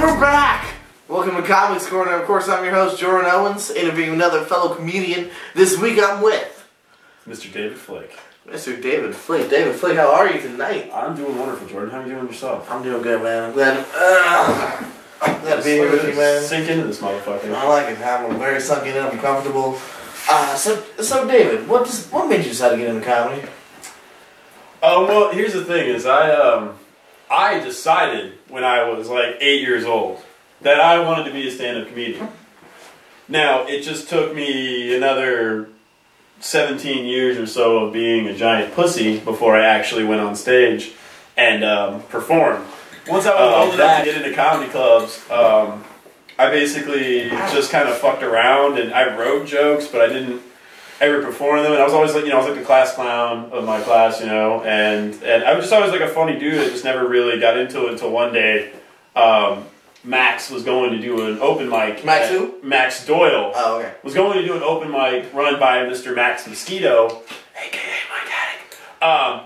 We're back! Welcome to Comics Corner. Of course, I'm your host, Jordan Owens, interviewing another fellow comedian. This week I'm with... Mr. David Flake. Mr. David Flake. David Flake, how are you tonight? I'm doing wonderful, Jordan. How are you doing yourself? I'm doing good, man. I'm glad to be here with you, man. Sink into this motherfucker. I like it. I'm very sunk in. I'm comfortable. So David, what made you decide to get into comedy? Well, here's the thing: is I decided when I was like 8 years old that I wanted to be a stand-up comedian. Now, it just took me another 17 years or so of being a giant pussy before I actually went on stage and performed. Once I was old enough to get into comedy clubs, I basically just kind of fucked around and I wrote jokes, but I didn't ever perform them. And I was always like, I was like the class clown of my class, and I was just always like a funny dude. I just never really got into it until one day, Max was going to do an open mic. Max who? Max Doyle. Oh, okay. Was going to do an open mic run by Mr. Max Mosquito, a.k.a. Mike Haddock.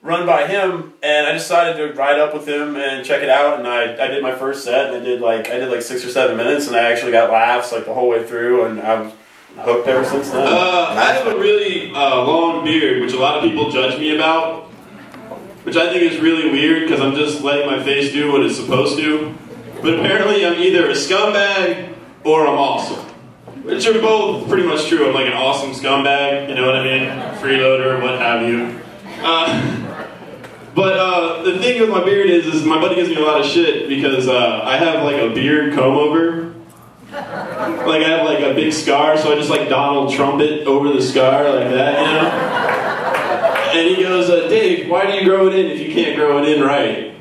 Run by him, and I decided to ride up with him and check it out. And I did my first set, and I did like 6 or 7 minutes, and I actually got laughs like the whole way through, and I was hooked ever since then. I have a really long beard, which a lot of people judge me about, which I think is really weird because I'm just letting my face do what it's supposed to. But apparently I'm either a scumbag or I'm awesome. Which are both pretty much true. I'm like an awesome scumbag, you know what I mean? Freeloader, what have you. But the thing with my beard is my buddy gives me a lot of shit because I have like a beard comb over. Like I have like a big scar, so I just like Donald Trump it over the scar like that, And he goes, Dave, why do you grow it in if you can't grow it in right?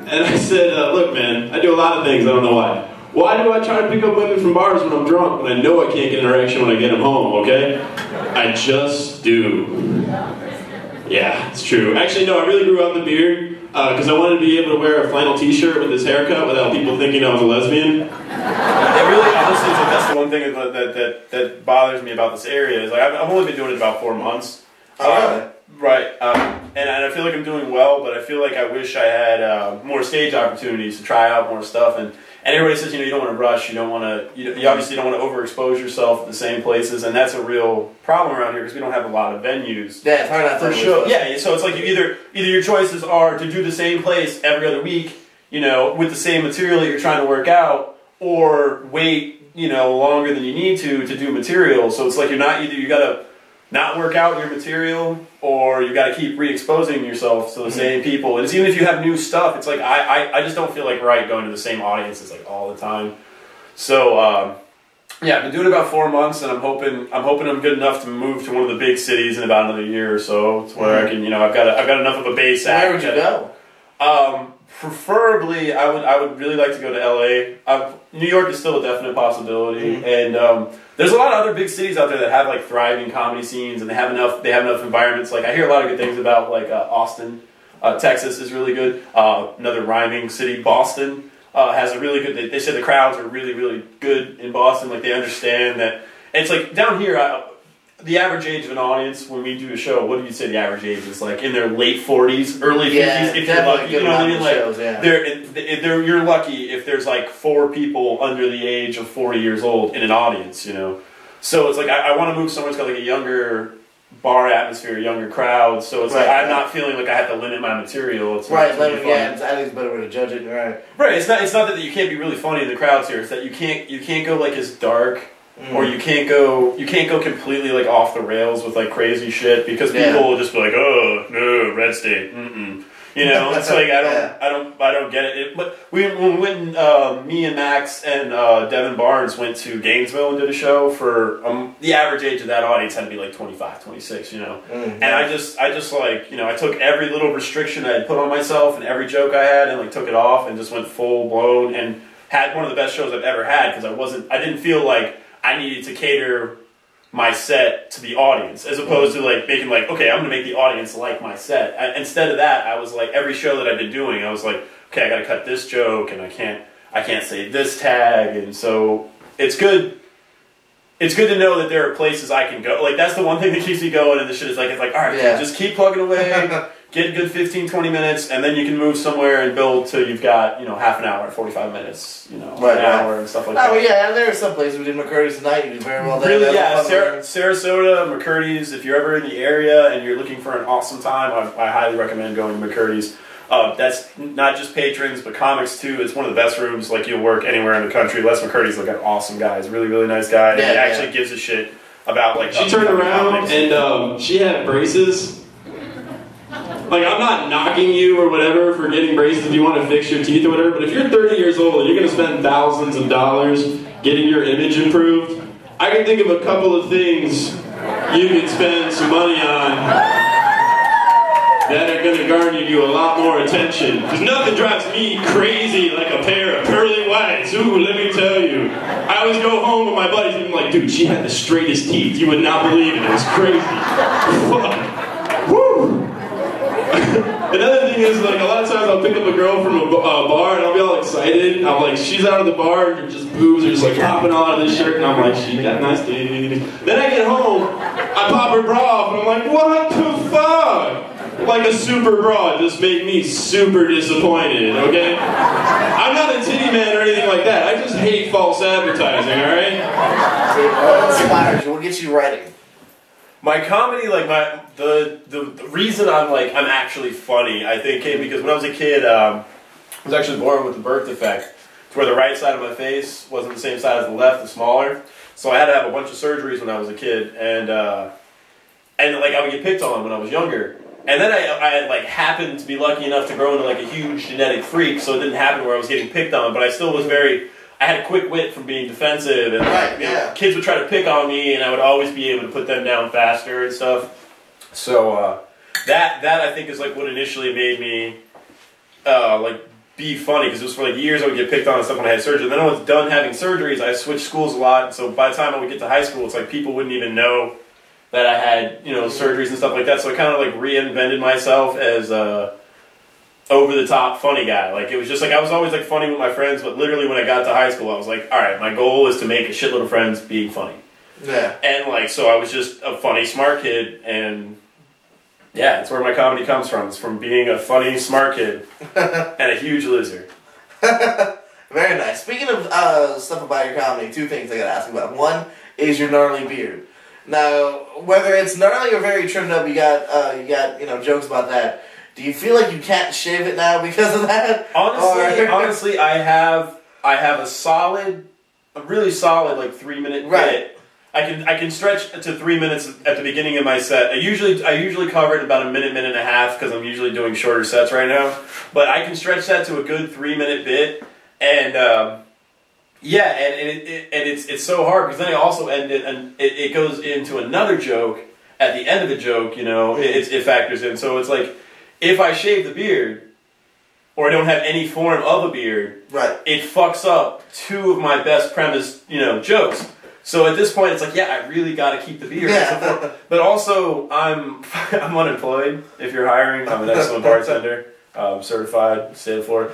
And I said, look man, I do a lot of things, I don't know why. Why do I try to pick up women from bars when I'm drunk when I know I can't get an erection when I get them home, okay? I just do. Yeah, it's true. Actually, no, I really grew out the beard because I wanted to be able to wear a flannel t-shirt with this haircut without people thinking I was a lesbian. It really, honestly, that's the one thing that bothers me about this area is like I've only been doing it about 4 months. Right, and I feel like I'm doing well, but I feel like I wish I had more stage opportunities to try out more stuff. And everybody says, you don't want to rush, you don't want to, you obviously don't want to overexpose yourself at the same places, and that's a real problem around here because we don't have a lot of venues. Yeah, it's hard not for sure. Yeah, so it's like you either your choices are to do the same place every other week, with the same material that you're trying to work out, or wait, longer than you need to do material. So it's like you gotta not work out your material, or you got to keep re-exposing yourself to the same people. And it's, even if you have new stuff, it's like I just don't feel like going to the same audiences like all the time. So yeah, I've been doing it about 4 months, and I'm hoping I'm good enough to move to one of the big cities in about another year or so. It's where I can I've got enough of a base act. Where would you go? Preferably, I would really like to go to LA. New York is still a definite possibility, and there's a lot of other big cities out there that have like thriving comedy scenes, and they have enough environments. Like I hear a lot of good things about like Austin, Texas is really good. Another rhyming city, Boston, has a really good. They say the crowds are really, really good in Boston. Like they understand that it's like down here. The average age of an audience when we do a show, what do you say the average age is? Like in their late 40s, early 50s, if you're lucky. You know what I mean? Like shows, yeah. You're lucky if there's like 4 people under the age of 40 years old in an audience, So it's like I want to move somewhere that's got like a younger bar atmosphere, younger crowd. So it's like I'm not feeling like I have to limit my material. It's right, I think it's a better way to judge it. Right. Right. It's not that you can't be really funny in the crowds here. It's that you can't go like as dark. Or you can't go completely like off the rails with like crazy shit because people will just be like, oh no, red state, It's like I don't get it. But when me and Max and Devin Barnes went to Gainesville and did a show for the average age of that audience had to be like 25, 26, And I just like I took every little restriction I had put on myself and every joke I had and like took it off and just went full blown and had one of the best shows I've ever had because I didn't feel like I needed to cater my set to the audience as opposed to like making like, okay, I'm going to make the audience like my set. Instead of that, I was like, every show that I've been doing, I was like, okay, I got to cut this joke and I can't say this tag. And so it's good to know that there are places I can go. Like that's the one thing that keeps me going and the shit is like, it's like, all right, just keep plugging away. get a good 15, 20 minutes, and then you can move somewhere and build till you've got, you know, half an hour, 45 minutes, you know, an hour and stuff like that. Oh, yeah, and there are some places we did McCurdy's tonight. You do very well there. Really, yeah, Sarasota, McCurdy's, if you're ever in the area and you're looking for an awesome time, I highly recommend going to McCurdy's. That's not just patrons, but comics too. It's one of the best rooms. Like, you'll work anywhere in the country. Les McCurdy's like an awesome guy. He's a really, really nice guy. And he actually gives a shit about, like, she turned around and she had braces. Like, I'm not knocking you or whatever for getting braces if you want to fix your teeth or whatever, but if you're 30 years old and you're going to spend thousands of dollars getting your image improved, I can think of a couple of things you can spend some money on that are going to garner you a lot more attention. Because nothing drives me crazy like a pair of pearly whites. Ooh, let me tell you. I always go home with my buddies and I'm like, dude, she had the straightest teeth. You would not believe it. It was crazy. Woo! Another thing is, like, a lot of times I'll pick up a girl from a bar and I'll be all excited. I'm like, she's out of the bar and just boobs are just like popping all out of this shirt, and I'm like, she got nice titties. Then I get home, I pop her bra off and I'm like, what the fuck? Like a super bra just made me super disappointed, okay? I'm not a titty man or anything like that. I just hate false advertising, alright? What inspires you? What gets you writing? My comedy, like, the reason I'm actually funny, I think, came because when I was a kid, I was actually born with the birth defect, to where the right side of my face wasn't the same side as the left, it's smaller. So I had to have a bunch of surgeries when I was a kid, and like, I would get picked on when I was younger. And then I like, happened to be lucky enough to grow into, like, a huge genetic freak, so it didn't happen where I was getting picked on, but I still was I had a quick wit from being defensive, and you know, kids would try to pick on me, and I would always be able to put them down faster and stuff. So that I think is, like, what initially made me like, be funny, because it was for, like, years I would get picked on and stuff when I had surgery. And then when I was done having surgeries, I switched schools a lot, so by the time I would get to high school, it's like people wouldn't even know that I had, you know, surgeries and stuff like that. So I kind of, like, reinvented myself as over-the-top funny guy. Like, it was just like, I was always, like, funny with my friends, but literally when I got to high school, I was like, alright, my goal is to make a shitload of friends being funny. Yeah. And, like, so I was just a funny, smart kid, and yeah, that's where my comedy comes from. It's from being a funny, smart kid and a huge loser. Very nice. Speaking of stuff about your comedy, two things I gotta ask about. One is your gnarly beard. Now, whether it's gnarly or very trimmed up, you got you know, jokes about that. Do you feel like you can't shave it now because of that? Honestly, I have a really solid, like, 3-minute bit. I can stretch to 3 minutes at the beginning of my set. I usually cover it about a minute and a half, because I'm usually doing shorter sets right now. But I can stretch that to a good 3-minute bit, and yeah, and it's so hard, because then I also end it, and it goes into another joke at the end of the joke. You know, it factors in. So it's like, if I shave the beard, or I don't have any form of a beard, it fucks up two of my best premise, you know, jokes. So at this point, it's like, yeah, I really got to keep the beard. Yeah. But also, I'm unemployed. If you're hiring, I'm an excellent bartender, certified, state of Florida,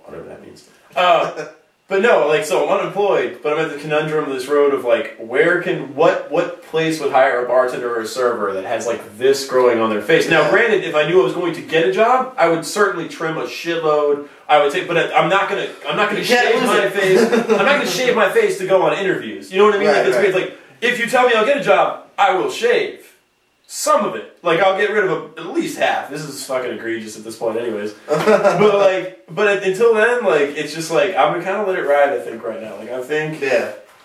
whatever that means. But no, like, so I'm unemployed, but I'm at the conundrum of this road of, like, what place would hire a bartender or a server that has, like, this growing on their face? Now, granted, if I knew I was going to get a job, I would certainly trim a shitload. I would take, but I'm not gonna shave my face. I'm not gonna shave my face to go on interviews. You know what I mean? It's like, if you tell me I'll get a job, I will shave some of it. Like, I'll get rid of at least half. This is fucking egregious at this point, anyways. but until then, like, it's just like, I'm gonna kind of let it ride. I think right now, like, I think,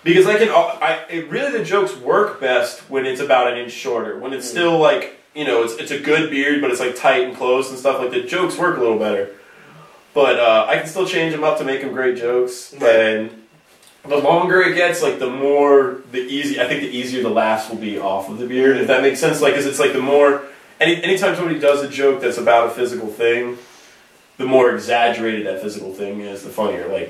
because really the jokes work best when it's about an inch shorter. When it's still, like, you know, it's a good beard, but it's, like, tight and close and stuff. Like, the jokes work a little better. But I can still change them up to make them great jokes. And the longer it gets, like, I think the easier the laughs will be off of the beard, if that makes sense. Like, 'cause it's like the more, anytime somebody does a joke that's about a physical thing, the more exaggerated that physical thing is, the funnier. Like,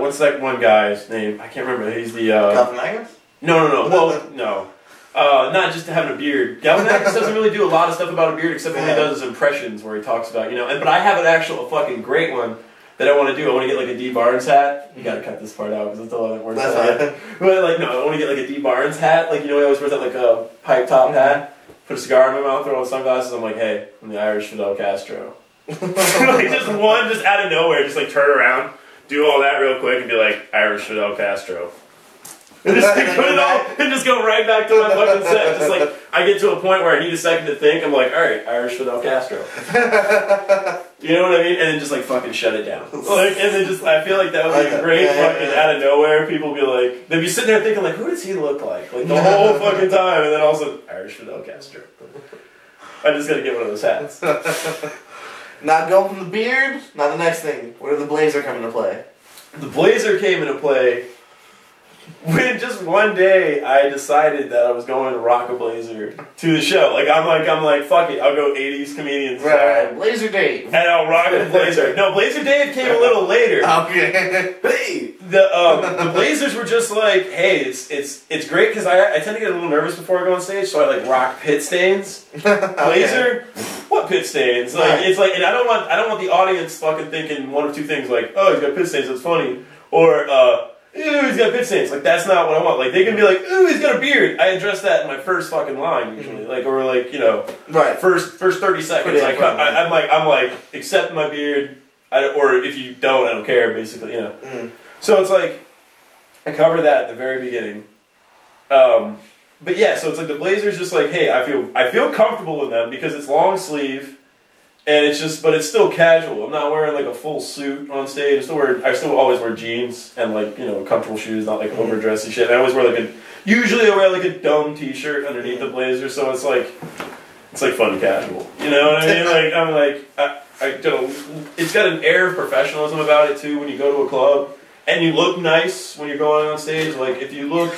what's that one guy's name? I can't remember. He's the, Galifianakis? No. Well, no. Not just having a beard. Galifianakis doesn't really do a lot of stuff about a beard, except when he does his impressions, where he talks about, you know. But I have a fucking great one that I want to do. I want to get, like, a D. Barnes hat. You gotta cut this part out, because that's all that works out. But, like, no, I want to get, like, a D. Barnes hat. Like, you know, he always wears that, like, a pipe top hat. put a cigar in my mouth, throw on sunglasses. I'm like, hey, I'm the Irish Fidel Castro. Like just out of nowhere, just like turn around, do all that real quick, and be like, Irish Fidel Castro. And just like, put it all, and just go right back to my fucking set. Just like, I get to a point where I need a second to think, I'm like, alright, Irish Fidel Castro. You know what I mean? And then just like fucking shut it down. Like, and then just, I feel like that would be a great fucking out of nowhere. People be like, they'd be sitting there thinking like, who does he look like? Like the whole fucking time, and then all of a sudden, Irish Fidel Castro. I just gotta get one of those hats. Not going from the beard, not the next thing. Where did the blazer come into play? The blazer came into play when just one day I decided that I was going to rock a blazer to the show. Like I'm like, fuck it, I'll go 80s comedians. Right, Blazer Dave. And I'll rock a blazer. No, Blazer Dave came a little later. Okay. Hey, the blazers were just like, hey, it's great because I tend to get a little nervous before I go on stage, so I like rock pit stains. Blazer, what pit stains? Like it's like, and I don't want the audience fucking thinking one of two things, like, oh, he's got pit stains, that's funny, or ooh, he's got pit stains. Like that's not what I want. Like they can be like, ooh, he's got a beard. I address that in my first fucking line usually, like or like right. First 30 seconds. I'm like, accept my beard, or if you don't, I don't care. Basically, So it's like I cover that at the very beginning. But yeah, so it's like the blazer's just like, hey, I feel comfortable with them because it's long sleeve. And it's just, but it's still casual. I'm not wearing like a full suit on stage. I still always wear jeans and like, comfortable shoes, not like overdressy shit. And I always wear usually I wear like a dumb t-shirt underneath the blazer, so it's like fun casual. You know what I mean? Like, I'm like, it's got an air of professionalism about it too when you go to a club. And you look nice when you're going on stage. Like, if you look,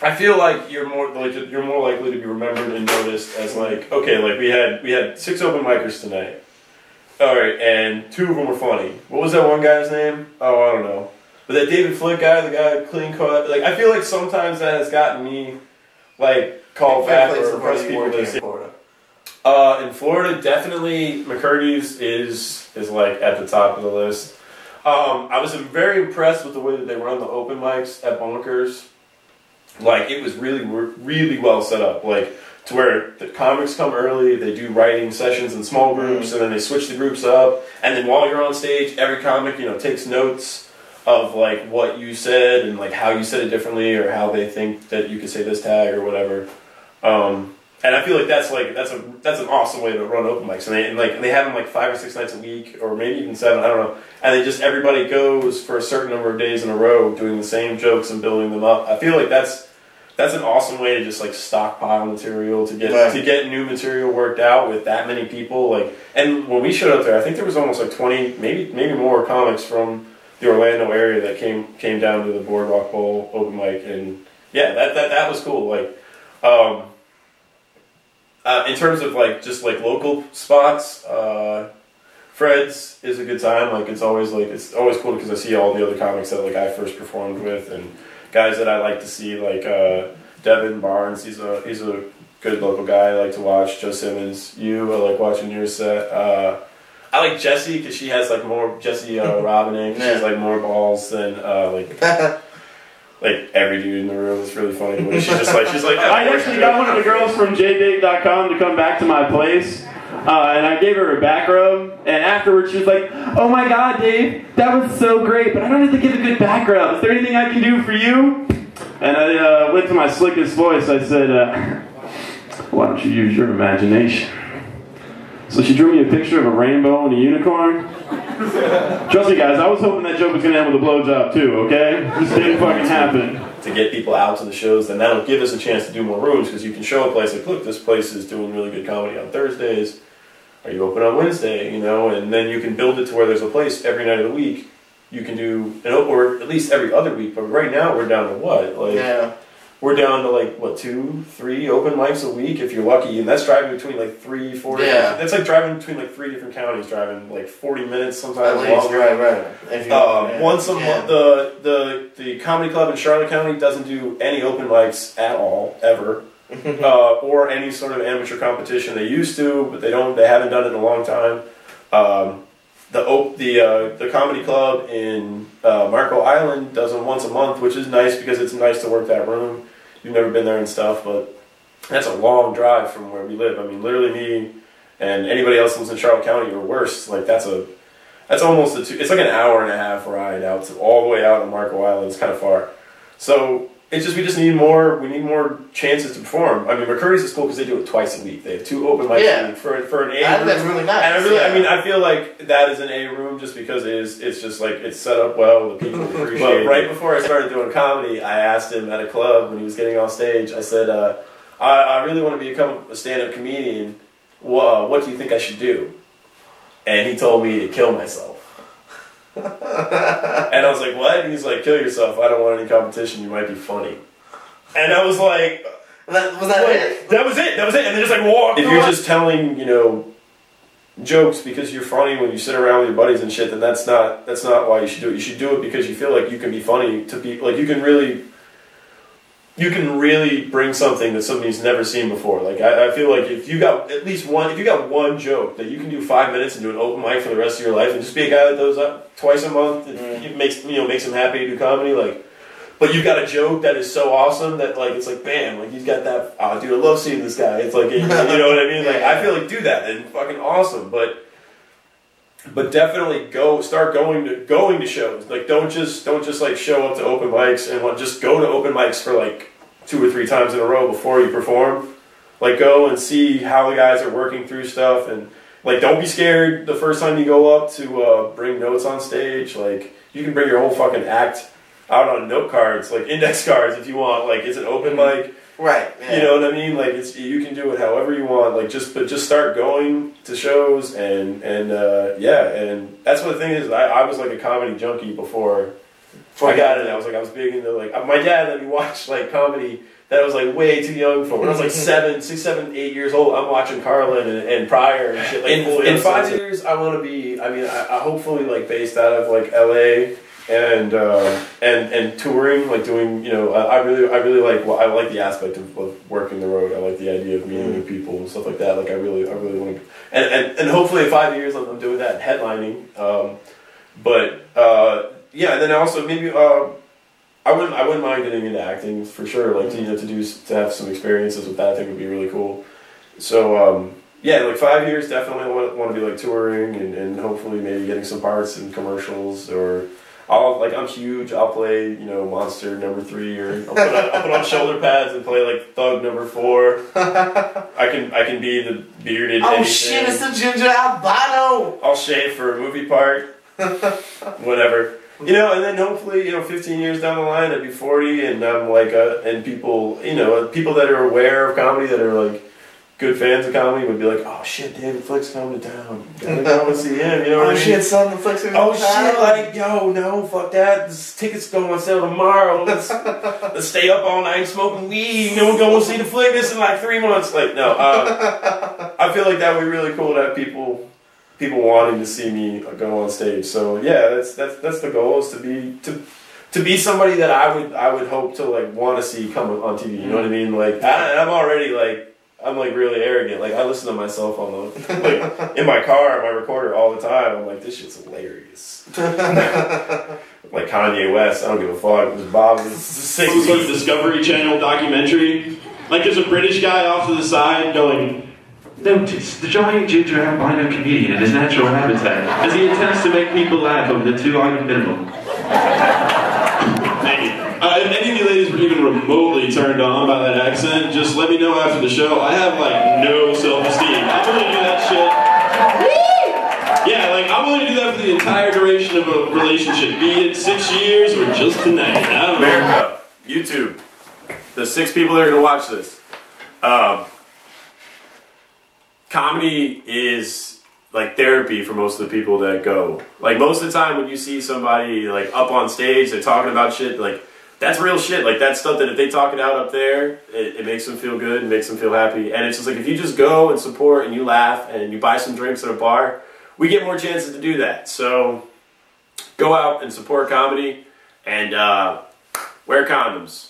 I feel like you're more likely to be remembered and noticed as like, okay, like we had 6 open micers tonight. All right, and 2 of them were funny. What was that one guy's name? Oh, I don't know. But that David Flick guy, the guy clean cut. Like I feel like sometimes that has gotten me like called back or impressed people that say. In Florida, definitely McCurdy's is like at the top of the list. I was very impressed with the way that they run the open mics at Bunkers. Like, it was really, really well set up. Like, to where the comics come early, they do writing sessions in small groups, and then they switch the groups up. And then while you're on stage, every comic, takes notes of, like, what you said and, like, how you said it differently or how they think that you could say this tag or whatever. And I feel like that's an awesome way to run open mics. And they have them, like, 5 or 6 nights a week or maybe even 7, I don't know. And everybody goes for a certain number of days in a row doing the same jokes and building them up. I feel like that's an awesome way to just like stockpile material to get new material worked out with that many people. Like, and when we showed up there, I think there was almost like 20, maybe more comics from the Orlando area that came down to the Boardwalk Bowl open mic, and yeah, that was cool. Like, in terms of like just like local spots, Fred's is a good time. Like it's always cool because I see all the other comics that like I first performed with and guys that I like to see, like Devin Barnes. He's a good local guy I like to watch. Joe Simmons, I like watching your set. I like Jessie because she has like more Jessie Robinik. She has like more balls than like every dude in the room. It's really funny. She's like. I actually got one of the girls from jbig.com to come back to my place. And I gave her a back rub, and afterwards she was like, "Oh my God, Dave, that was so great, but I don't have to give a good back rub. Is there anything I can do for you?" And I went to my slickest voice. I said, "Why don't you use your imagination?" So she drew me a picture of a rainbow and a unicorn. Trust me, guys, I was hoping that joke was going to end with a blowjob too, okay? This didn't fucking happen. To get people out to the shows, then that'll give us a chance to do more rooms because you can show a place like, look, this place is doing really good comedy on Thursdays. Are you open on Wednesday? And then you can build it to where there's a place every night of the week. You can do, or at least every other week. But right now we're down to what? We're down to like, what, 2, 3 open mics a week if you're lucky. And that's driving between like 3, 4. Yeah. That's like driving between like 3 different counties, driving like 40 minutes sometimes longer. Right. Once a month, the comedy club in Charlotte County doesn't do any open mics at all, ever. Or any sort of amateur competition. They used to, but they haven't done it in a long time. The comedy club in Marco Island does them once a month, which is nice because it's nice to work that room. You've never been there and stuff, but That's a long drive from where we live. I mean, literally me and anybody else who lives in Charlotte County or worse, like that's almost it's like an hour and a half ride out to all the way out on Marco Island. It's kind of far. So it's just we just need more. We need more chances to perform. I mean, McCurdy's is cool because they do it twice a week. They have 2 open mics a week for an A room. That's really nice. And I mean, I feel like that is an A room just because it's just like it's set up well. The people appreciate it. But right before I started doing comedy, I asked him at a club when he was getting off stage. I said, I really want to become a stand-up comedian. What do you think I should do? And he told me to kill myself. And I was like, what? And he's like, kill yourself. I don't want any competition. You might be funny. And I was like, was that it? That was it. That was it. And then just like walk. If you're just telling, jokes because you're funny when you sit around with your buddies and shit, then that's not why you should do it. You should do it because you feel like you can be funny to be like you can really bring something that somebody's never seen before. Like I feel like if you got one joke that you can do 5 minutes and do an open mic for the rest of your life and just be a guy that does that twice a month, it makes him happy to do comedy. Like, but you've got a joke that is so awesome that like it's like bam, like he's got that. Oh, dude, I love seeing this guy. It's like you know what I mean. Like I feel like do that and fucking awesome, but definitely start going to shows. Like don't just like show up to open mics and just go to open mics for like 2 or 3 times in a row before you perform. Like go and see how the guys are working through stuff and like don't be scared the first time you go up to bring notes on stage. Like you can bring your whole fucking act out on note cards, like index cards if you want. Like it's an open mic. Right. Yeah. You know what I mean? Like you can do it however you want. Like just start going to shows and and that's what the thing is. I was like a comedy junkie before I got it. I was big into like my dad let me watch like comedy that I was like way too young for. When I was like 6, 7, 8 years old, I'm watching Carlin and Pryor and shit. Like in 5 years, I want to be. I mean, I hopefully like based out of like LA. And touring, like doing, I really like. Well, I like the aspect of working the road. I like the idea of meeting new people and stuff like that. Like I really want to, and hopefully in 5 years I'm doing that headlining. Yeah, and then also maybe I wouldn't mind getting into acting for sure. Like to have some experiences with that, I think would be really cool. So yeah, like 5 years definitely want to be like touring and hopefully maybe getting some parts in commercials or. I'm huge. I'll play, Monster number 3, or I'll put on shoulder pads and play like Thug number 4. I can be the bearded. Oh shit! It's the Ginger Albano. I'll shave for a movie part, whatever. And then hopefully, 15 years down the line, I'd be 40, and I'm like, and people, people that are aware of comedy that are like. Good fans of comedy would be like, oh shit, David Flick's coming to town. Gotta go and see him, you know what I mean? Oh shit, son, the Flick's coming to town. Oh shit, like, yo, no, fuck that. This tickets go on sale tomorrow. Let's stay up all night smoking weed. We'll go and see the Flick this in like 3 months. Like, no, I feel like that would be really cool to have people wanting to see me go on stage. So yeah, that's the goal is to be somebody that I would hope to like want to see come on TV. You know what I mean? Like, I'm already like. I'm like really arrogant. Like I listen to myself on the like in my car, my recorder all the time. I'm like, this shit's hilarious. Like Kanye West, I don't give a fuck. Just Bob is some sort of Discovery Channel documentary. Like there's a British guy off to the side going, notice the giant ginger albino comedian in his natural habitat as he attempts to make people laugh over the 2-item minimum. If any of you ladies were even remotely turned on by that accent, just let me know after the show. I have like no self-esteem. I'm willing to do that shit. Yeah, like I'm willing to do that for the entire duration of a relationship, be it 6 years or just tonight. I don't know. America, YouTube, the 6 people that are gonna watch this. Comedy is like therapy for most of the people that go. Like most of the time when you see somebody like up on stage, they're talking about shit like. That's real shit. Like, that's stuff that if they talk it out up there, it makes them feel good, it makes them feel happy. And it's just like, if you just go and support and you laugh and you buy some drinks at a bar, we get more chances to do that. So, go out and support comedy and wear condoms.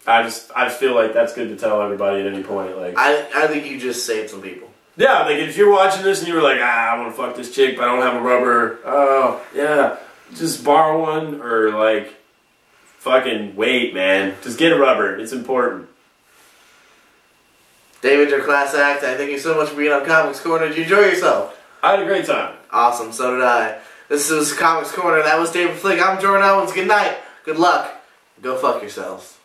I just feel like that's good to tell everybody at any point. Like, I think you just saved some people. Yeah, like if you're watching this and you were like, I want to fuck this chick, but I don't have a rubber. Oh, yeah. Just borrow one or like... Fucking wait, man. Just get a rubber. It's important. David, your class act. I thank you so much for being on Comics Corner. Did you enjoy yourself? I had a great time. Awesome, so did I. This was Comics Corner. That was David Flick. I'm Jordan Owens. Good night. Good luck. Go fuck yourselves.